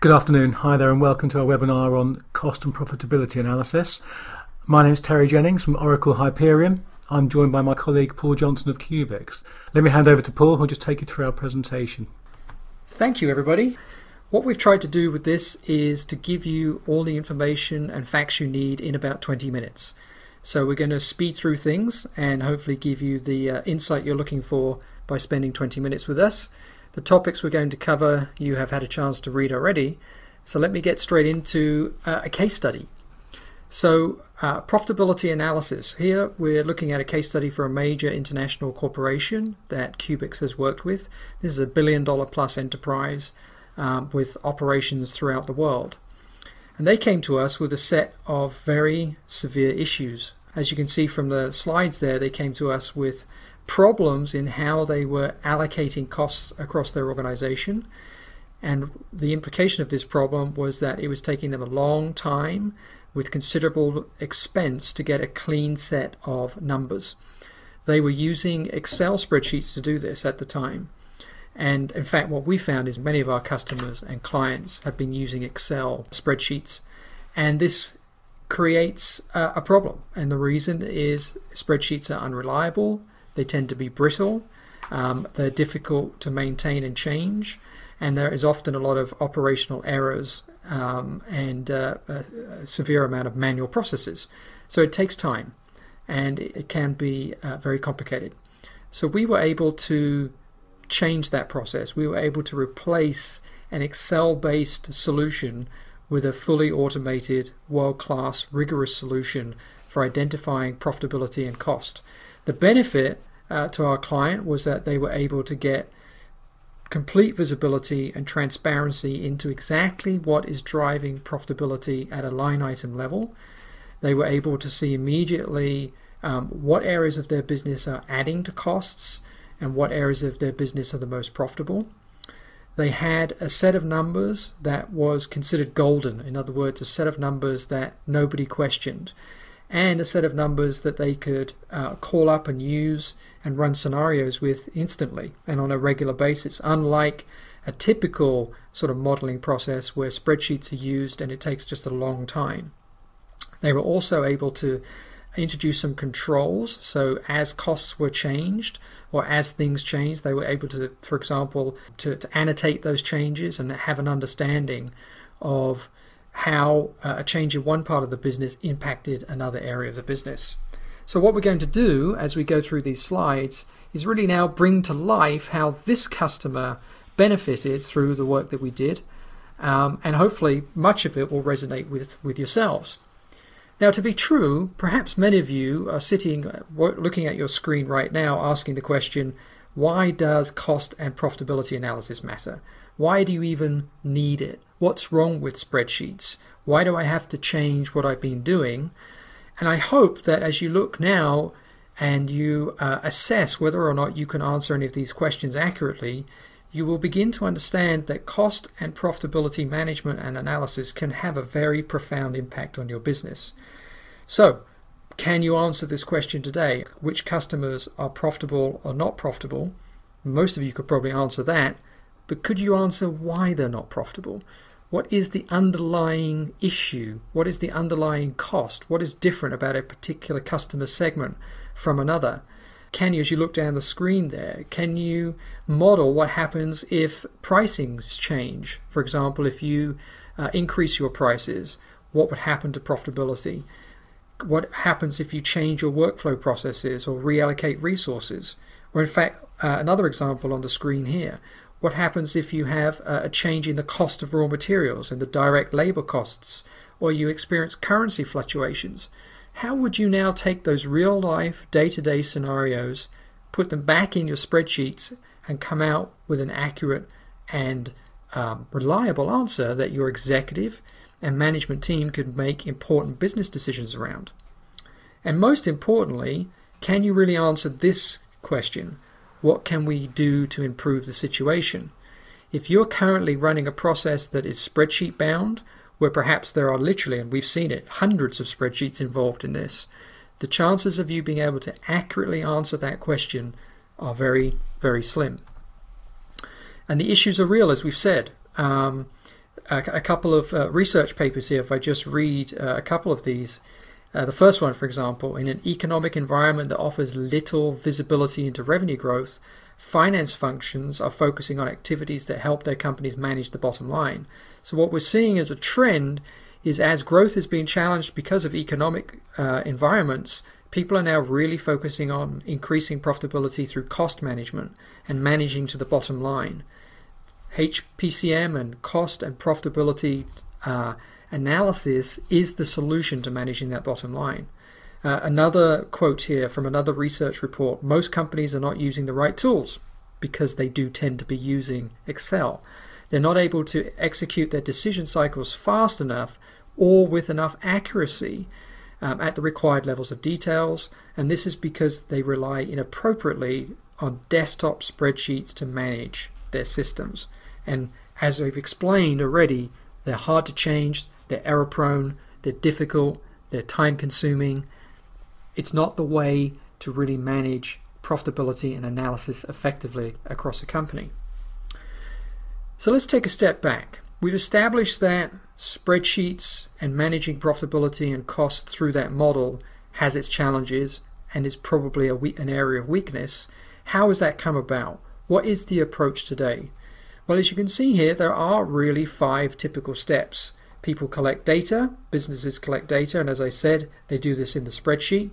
Good afternoon. Hi there and welcome to our webinar on cost and profitability analysis. My name is Terry Jennings from Oracle Hyperion. I'm joined by my colleague Paul Johnston of Qubix. Let me hand over to Paul, who'll just take you through our presentation. Thank you, everybody. What we've tried to do with this is to give you all the information and facts you need in about 20 minutes. So we're going to speed through things and hopefully give you the insight you're looking for by spending 20 minutes with us. The topics we're going to cover you have had a chance to read already, so let me get straight into a case study. So profitability analysis. Here we're looking at a case study for a major international corporation that Qubix has worked with. This is a $1 billion plus enterprise with operations throughout the world. And they came to us with a set of very severe issues. As you can see from the slides there, they came to us with problems in how they were allocating costs across their organization, and the implication of this problem was that it was taking them a long time with considerable expense to get a clean set of numbers. They were using Excel spreadsheets to do this at the time, and in fact what we found is many of our customers and clients have been using Excel spreadsheets, and this creates a problem. And the reason is spreadsheets are unreliable. They tend to be brittle, they're difficult to maintain and change, and there is often a lot of operational errors and a severe amount of manual processes. So it takes time and it can be very complicated. So we were able to change that process. We were able to replace an Excel-based solution with a fully automated, world-class, rigorous solution for identifying profitability and cost. The benefit to our client was that they were able to get complete visibility and transparency into exactly what is driving profitability at a line item level. They were able to see immediately what areas of their business are adding to costs and what areas of their business are the most profitable. They had a set of numbers that was considered golden, in other words, a set of numbers that nobody questioned, and a set of numbers that they could call up and use and run scenarios with instantly and on a regular basis, unlike a typical sort of modeling process where spreadsheets are used and it takes just a long time. They were also able to introduce some controls, so as costs were changed or as things changed, they were able to, for example, to annotate those changes and have an understanding of how a change in one part of the business impacted another area of the business. So what we're going to do as we go through these slides is really now bring to life how this customer benefited through the work that we did, and hopefully much of it will resonate with yourselves. Now, to be true, perhaps many of you are sitting looking at your screen right now asking the question, why does cost and profitability analysis matter? Why do you even need it? What's wrong with spreadsheets? Why do I have to change what I've been doing? And I hope that as you look now and you assess whether or not you can answer any of these questions accurately, you will begin to understand that cost and profitability management and analysis can have a very profound impact on your business. So, can you answer this question today? Which customers are profitable or not profitable? Most of you could probably answer that, but could you answer why they're not profitable? What is the underlying issue? What is the underlying cost? What is different about a particular customer segment from another? Can you, as you look down the screen there, can you model what happens if pricings change? For example, if you increase your prices, what would happen to profitability? What happens if you change your workflow processes or reallocate resources? Or in fact, another example on the screen here, what happens if you have a change in the cost of raw materials and the direct labor costs, or you experience currency fluctuations? How would you now take those real-life, day-to-day scenarios, put them back in your spreadsheets, and come out with an accurate and reliable answer that your executive and management team could make important business decisions around? And most importantly, can you really answer this question? What can we do to improve the situation? If you're currently running a process that is spreadsheet bound, where perhaps there are literally, and we've seen it, hundreds of spreadsheets involved in this, the chances of you being able to accurately answer that question are very, very slim. And the issues are real, as we've said. a couple of research papers here. If I just read a couple of these. The first one, for example, in an economic environment that offers little visibility into revenue growth, finance functions are focusing on activities that help their companies manage the bottom line. So what we're seeing as a trend is, as growth is being challenged because of economic environments, people are now really focusing on increasing profitability through cost management and managing to the bottom line. HPCM and cost and profitability analysis is the solution to managing that bottom line. Another quote here from another research report: most companies are not using the right tools because they do tend to be using Excel. They're not able to execute their decision cycles fast enough or with enough accuracy at the required levels of details, and this is because they rely inappropriately on desktop spreadsheets to manage their systems. And as we've explained already, they're hard to change, they're error prone, they're difficult, they're time consuming. It's not the way to really manage profitability and analysis effectively across a company. So let's take a step back. We've established that spreadsheets and managing profitability and cost through that model has its challenges and is probably an area of weakness. How has that come about? What is the approach today? Well, as you can see here, there are really 5 typical steps. People collect data, businesses collect data, and as I said, they do this in the spreadsheet.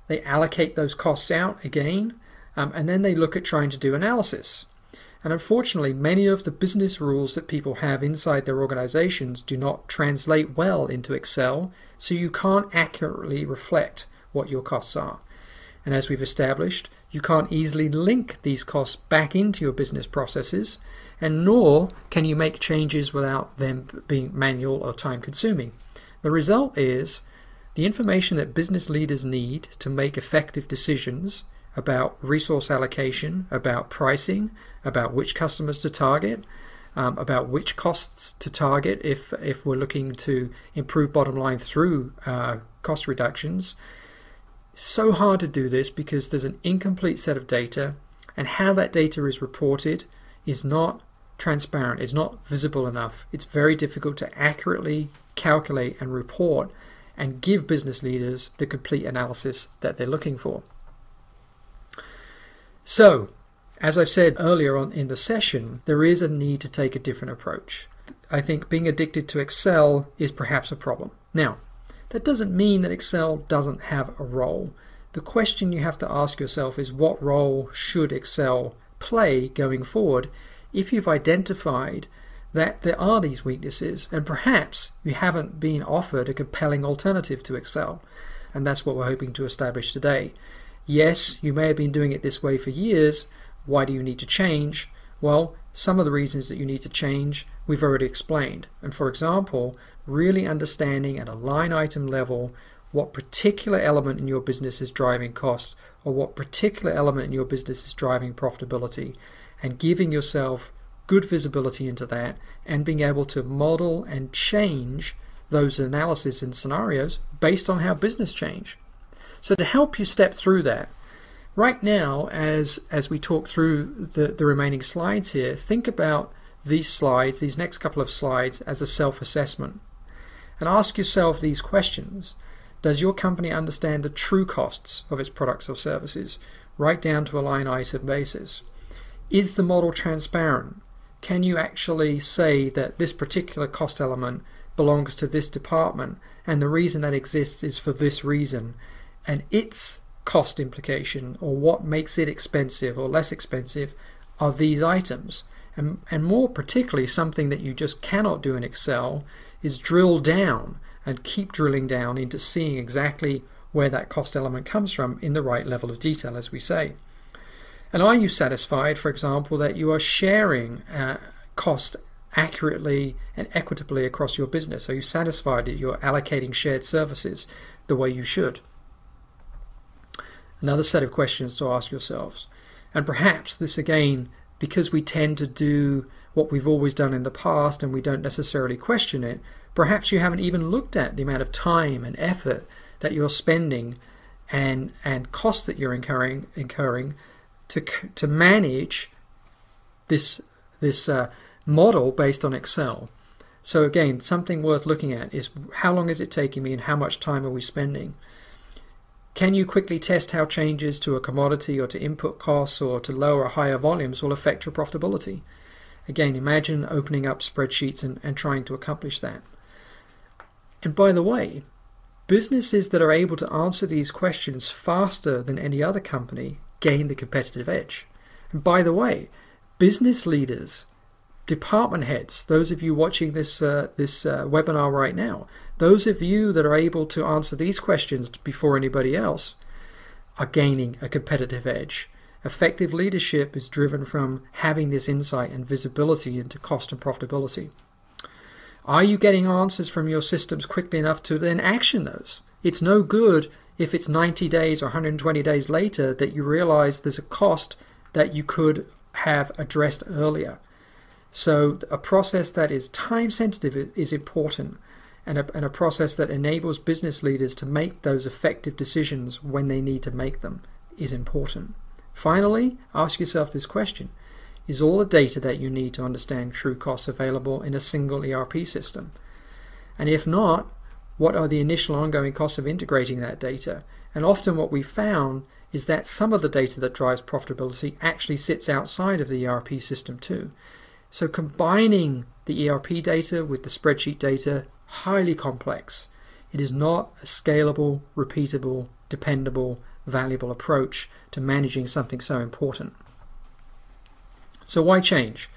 They allocate those costs out again, and then they look at trying to do analysis. And unfortunately, many of the business rules that people have inside their organizations do not translate well into Excel, so you can't accurately reflect what your costs are. And as we've established, you can't easily link these costs back into your business processes, and nor can you make changes without them being manual or time consuming. The result is the information that business leaders need to make effective decisions about resource allocation, about pricing, about which customers to target, about which costs to target if we're looking to improve bottom line through cost reductions. So hard to do this because there's an incomplete set of data, and how that data is reported is not transparent, it's not visible enough. It's very difficult to accurately calculate and report and give business leaders the complete analysis that they're looking for. So, as I've said earlier on in the session, there is a need to take a different approach. I think being addicted to Excel is perhaps a problem. Now, that doesn't mean that Excel doesn't have a role. The question you have to ask yourself is, what role should Excel play going forward if you've identified that there are these weaknesses and perhaps you haven't been offered a compelling alternative to Excel? And that's what we're hoping to establish today. Yes, you may have been doing it this way for years. Why do you need to change? Well, some of the reasons that you need to change we've already explained. And for example, really understanding at a line item level what particular element in your business is driving cost, or what particular element in your business is driving profitability, and giving yourself good visibility into that and being able to model and change those analysis and scenarios based on how business change. So to help you step through that, right now as we talk through the remaining slides here, think about these slides, these next couple of slides, as a self-assessment. And ask yourself these questions. Does your company understand the true costs of its products or services, right down to a line item basis? Is the model transparent? Can you actually say that this particular cost element belongs to this department and the reason that exists is for this reason, and its cost implication, or what makes it expensive or less expensive, are these items? And more particularly, something that you just cannot do in Excel is drill down and keep drilling down into seeing exactly where that cost element comes from in the right level of detail, as we say. And are you satisfied, for example, that you are sharing cost accurately and equitably across your business? Are you satisfied that you're allocating shared services the way you should? Another set of questions to ask yourselves. And perhaps this again, because we tend to do what we've always done in the past and we don't necessarily question it, perhaps you haven't even looked at the amount of time and effort that you're spending and costs that you're incurring to manage this model based on Excel. So again, something worth looking at is how long is it taking me and how much time are we spending? Can you quickly test how changes to a commodity or to input costs or to lower or higher volumes will affect your profitability? Again, imagine opening up spreadsheets and trying to accomplish that. And by the way, businesses that are able to answer these questions faster than any other company gain the competitive edge. And by the way, business leaders, department heads, those of you watching this webinar right now, those of you that are able to answer these questions before anybody else are gaining a competitive edge. Effective leadership is driven from having this insight and visibility into cost and profitability. Are you getting answers from your systems quickly enough to then action those? It's no good if it's 90 days or 120 days later that you realize there's a cost that you could have addressed earlier. So a process that is time sensitive is important, and a process that enables business leaders to make those effective decisions when they need to make them is important. Finally, ask yourself this question. Is all the data that you need to understand true costs available in a single ERP system? And if not, what are the initial ongoing costs of integrating that data? And often what we found is that some of the data that drives profitability actually sits outside of the ERP system too. So combining the ERP data with the spreadsheet data, highly complex. It is not a scalable, repeatable, dependable, valuable approach to managing something so important. So why change?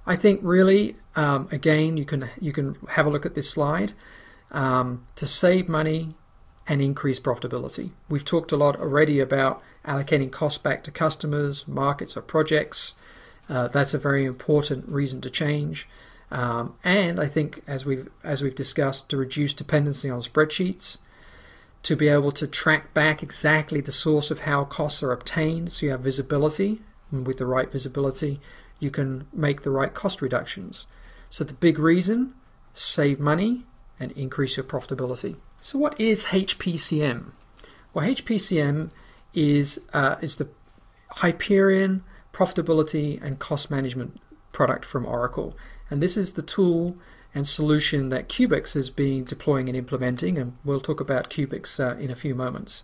I think really, again, you can have a look at this slide, to save money and increase profitability. We've talked a lot already about allocating costs back to customers, markets, or projects. That's a very important reason to change. And I think, as we've discussed, to reduce dependency on spreadsheets, to be able to track back exactly the source of how costs are obtained, so you have visibility, and with the right visibility, you can make the right cost reductions. So the big reason, save money and increase your profitability. So what is HPCM? Well, HPCM is the Hyperion profitability and cost management product from Oracle. And this is the tool and solution that Qubix is deploying and implementing, and we'll talk about Qubix in a few moments.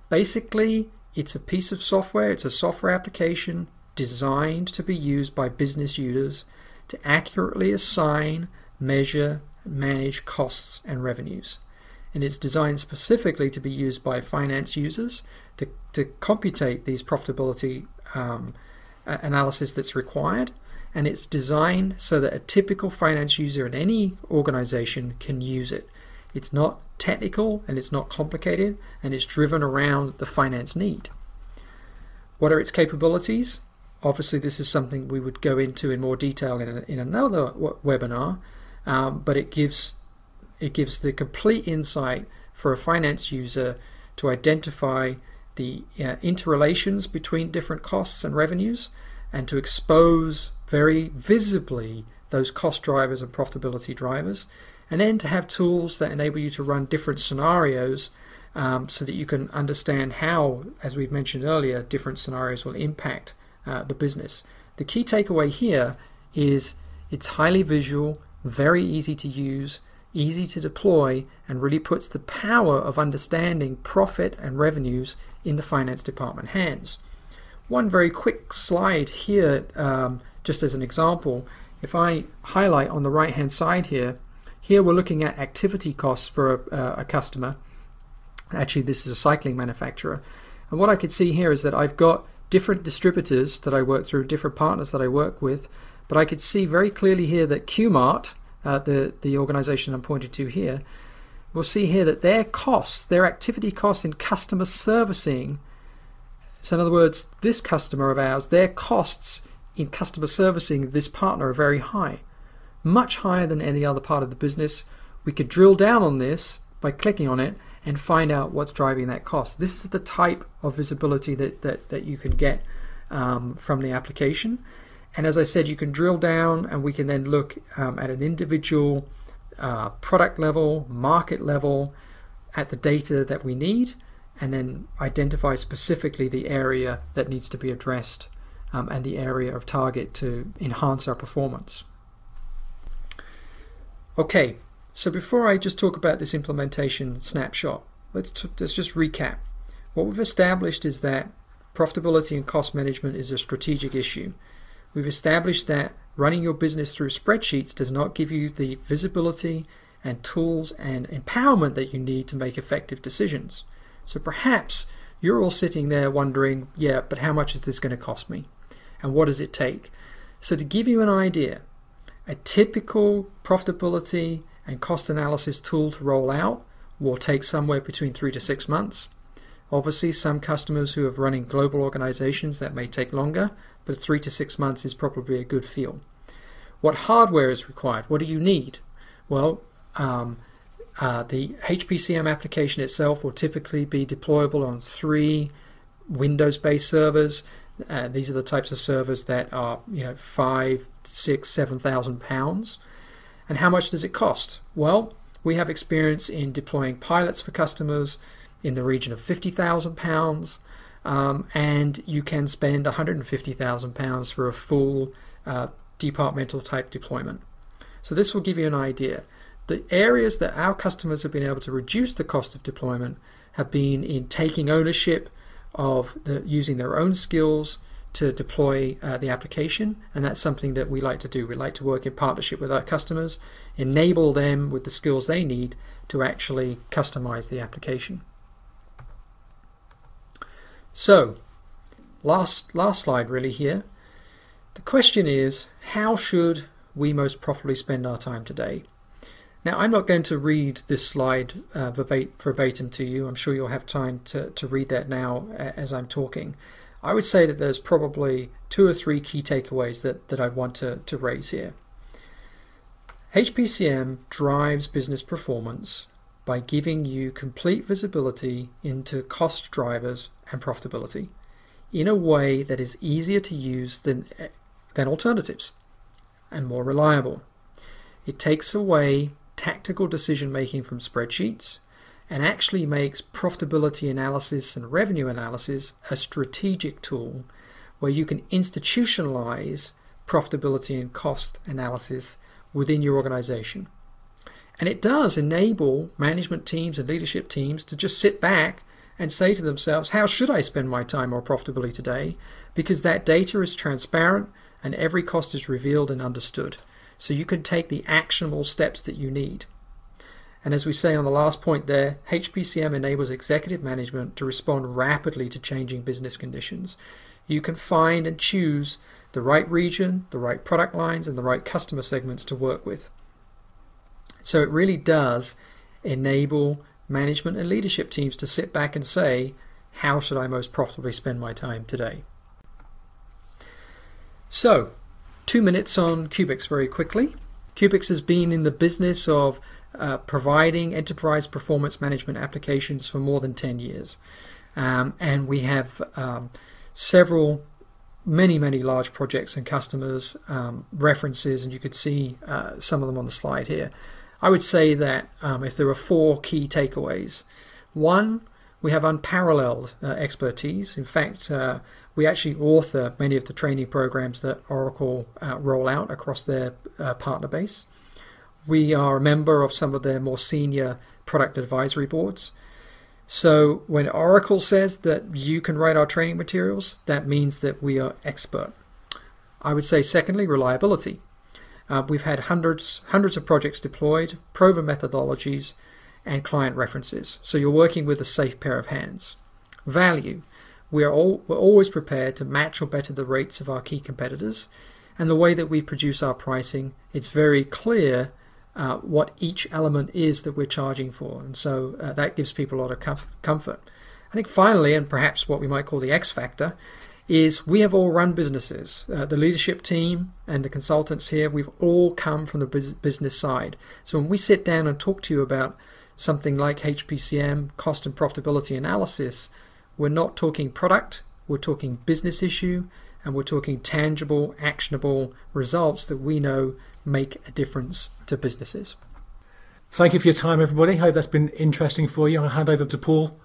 Basically, it's a piece of software, it's a software application designed to be used by business users to accurately assign, measure, manage costs and revenues. And it's designed specifically to be used by finance users to computate these profitability analysis that's required. And it's designed so that a typical finance user in any organization can use it. It's not technical and it's not complicated, and it's driven around the finance need. What are its capabilities? Obviously, this is something we would go into in more detail in another webinar, but it gives the complete insight for a finance user to identify the interrelations between different costs and revenues, and to expose very visibly those cost drivers and profitability drivers, and then to have tools that enable you to run different scenarios so that you can understand how, as we've mentioned earlier, different scenarios will impact the business. The key takeaway here is it's highly visual, very easy to use, easy to deploy, and really puts the power of understanding profit and revenues in the finance department hands. One very quick slide here, just as an example. If I highlight on the right hand side here we're looking at activity costs for a customer. Actually, this is a cycling manufacturer, and what I can see here is that I've got different distributors that I work through, different partners that I work with, but I could see very clearly here that Qmart, the organization I'm pointing to here, we'll see here that their costs, their activity costs in customer servicing, so in other words, this customer of ours, their costs in customer servicing this partner are very high, much higher than any other part of the business. We could drill down on this by clicking on it and find out what's driving that cost. This is the type of visibility that you can get from the application. And as I said, you can drill down and we can then look at an individual product level, market level, at the data that we need, and then identify specifically the area that needs to be addressed and the area of target to enhance our performance. Okay, so before I just talk about this implementation snapshot, let's just recap. What we've established is that profitability and cost management is a strategic issue. We've established that running your business through spreadsheets does not give you the visibility and tools and empowerment that you need to make effective decisions. So perhaps you're all sitting there wondering, yeah, but how much is this going to cost me? And what does it take? So to give you an idea, a typical profitability and cost analysis tool to roll out will take somewhere between 3 to 6 months. Obviously, some customers who are running global organizations, that may take longer, but 3 to 6 months is probably a good feel. What hardware is required? What do you need? Well, the HPCM application itself will typically be deployable on 3 Windows-based servers. These are the types of servers that are, 5, 6, 7,000 pounds. And how much does it cost? Well, we have experience in deploying pilots for customers in the region of 50,000 pounds, and you can spend 150,000 pounds for a full departmental type deployment. So this will give you an idea. The areas that our customers have been able to reduce the cost of deployment have been in taking ownership of using their own skills to deploy the application, and that's something that we like to do. We like to work in partnership with our customers, enable them with the skills they need to actually customize the application. So, last slide really here. The question is, how should we most profitably spend our time today? Now, I'm not going to read this slide verbatim to you. I'm sure you'll have time to read that now as I'm talking. I would say that there's probably 2 or 3 key takeaways that I want to raise here. HPCM drives business performance by giving you complete visibility into cost drivers and profitability in a way that is easier to use than alternatives and more reliable. It takes away tactical decision making from spreadsheets and actually makes profitability analysis and revenue analysis a strategic tool where you can institutionalize profitability and cost analysis within your organization. And it does enable management teams and leadership teams to just sit back and say to themselves, how should I spend my time more profitably today? Because that data is transparent and every cost is revealed and understood. So you can take the actionable steps that you need. And as we say on the last point there, HPCM enables executive management to respond rapidly to changing business conditions. You can find and choose the right region, the right product lines, and the right customer segments to work with. So it really does enable management and leadership teams to sit back and say, how should I most profitably spend my time today? So, 2 minutes on Qubix very quickly. Qubix has been in the business of providing enterprise performance management applications for more than 10 years. And we have many large projects and customers, references, and you could see some of them on the slide here. I would say that if there are 4 key takeaways. 1, we have unparalleled expertise. In fact, we actually author many of the training programs that Oracle roll out across their partner base. We are a member of some of their more senior product advisory boards. So when Oracle says that you can write our training materials, that means that we are expert. I would say secondly, reliability. We've had hundreds of projects deployed, proven methodologies, and client references. So you're working with a safe pair of hands. Value. We're always prepared to match or better the rates of our key competitors. And the way that we produce our pricing, it's very clear what each element is that we're charging for. And so that gives people a lot of comfort. I think finally, and perhaps what we might call the X factor, is we have all run businesses. The leadership team and the consultants here, we've all come from the business side. So when we sit down and talk to you about something like HPCM, cost and profitability analysis, we're not talking product, we're talking business issue, and we're talking tangible, actionable results that we know make a difference to businesses. Thank you for your time, everybody. Hope that's been interesting for you. I'll hand over to Paul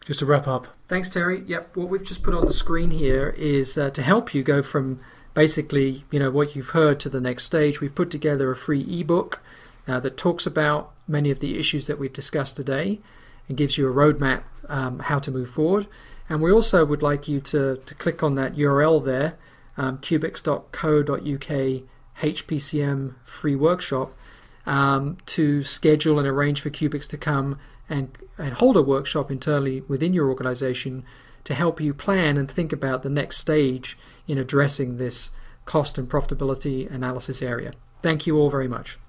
just to wrap up. Thanks, Terry. Yep, what we've just put on the screen here is to help you go from basically, what you've heard to the next stage. We've put together a free ebook. that talks about many of the issues that we've discussed today and gives you a roadmap how to move forward. And we also would like you to click on that URL there, qubix.co.uk HPCM free workshop, to schedule and arrange for Qubix to come and hold a workshop internally within your organization to help you plan and think about the next stage in addressing this cost and profitability analysis area. Thank you all very much.